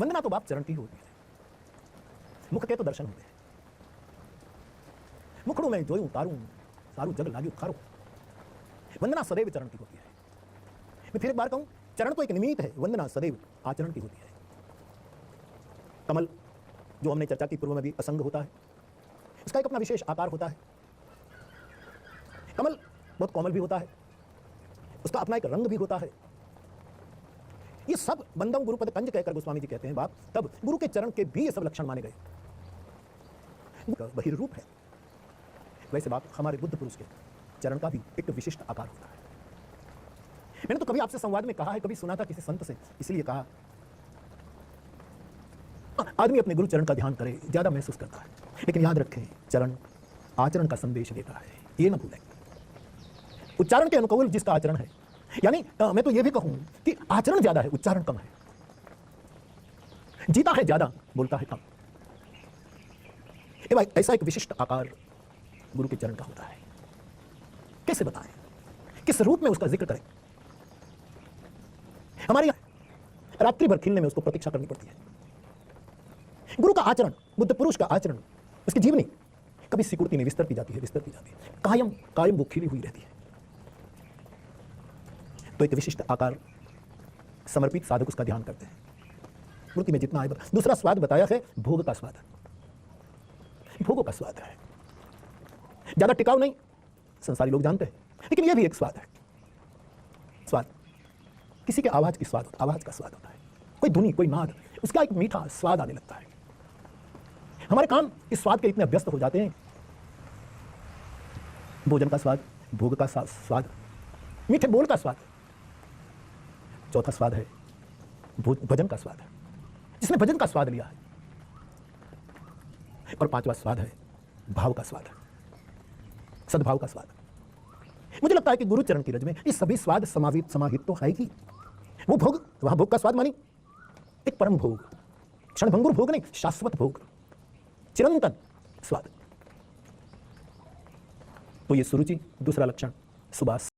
वंदना तो बाप चरण की होती है, मुख के तो दर्शन होते हैं। मुखड़ू में जोयूं तारूं सारू जग लागी खारो। वंदना सदैव चरण की होती है। मैं फिर एक बार कहूं, चरण तो एक निमित्त है, वंदना सदैव आचरण की होती है। कमल जो हमने चर्चा की पूर्व में भी असंग होता है, इसका एक अपना विशेष आकार होता है। कमल बहुत कोमल भी होता है, उसका अपना एक रंग भी होता है। ये सब बंदम गुरुपद कंज कहकर गोस्वामी जी कहते हैं बाप, तब गुरु के चरण के भी ये सब लक्षण माने गए। बहिर्रूप है। वैसे बाप हमारे बुद्ध पुरुष के चरण का भी एक विशिष्ट आकार होता है। मैंने तो कभी आपसे संवाद में कहा है, कभी सुना था किसी संत से, इसलिए कहा, आदमी अपने गुरु चरण का ध्यान करे ज्यादा महसूस करता है, लेकिन याद रखें चरण आचरण का संदेश देता है, ये ना भूलें। उच्चारण के अनुकूल जिसका आचरण है, यानी मैं तो ये भी कहूं कि आचरण ज्यादा है, उच्चारण कम है। जीता है ज्यादा, बोलता है कम। ऐसा एक विशिष्ट आकार गुरु के चरण का होता है। कैसे बताएं, किस रूप में उसका जिक्र करें? हमारे यहां रात्रि भर खिलने में उसको प्रतीक्षा करनी पड़ती है। गुरु का आचरण, बुद्ध पुरुष का आचरण, उसकी जीवनी कभी सिकुड़ती नहीं, विस्तरती जाती है, विस्तरती जाती है, कायम कायम वो खिली हुई रहती है। तो एक विशिष्ट आकार समर्पित साधक उसका ध्यान करते हैं। मूर्ति में जितना आए। दूसरा स्वाद बताया है भोग का स्वाद। भोगों का स्वाद है, ज्यादा टिकाऊ नहीं, संसारी लोग जानते हैं, लेकिन यह भी एक स्वाद है। स्वाद किसी के आवाज की स्वाद, आवाज का स्वाद होता है, कोई धुनी, कोई नाद, उसका एक मीठा स्वाद आने लगता है। हमारे काम इस स्वाद के इतने अभ्यस्त हो जाते हैं, भोजन का स्वाद, भोग का स्वाद, मीठे बोल का स्वाद। चौथा स्वाद है भजन का स्वाद, जिसने भजन का स्वाद लिया है। और पांचवा स्वाद है भाव का स्वाद, सद्भाव का स्वाद। मुझे लगता है कि गुरु चरण की रज में ये सभी स्वाद समाहित तो है ही। वो भोग, वहां भोग का स्वाद मानी एक परम भोग, क्षणभंगुर भोग नहीं, शाश्वत भोग, चिरंतन स्वाद। तो ये सुरुचि, दूसरा लक्षण सुबास।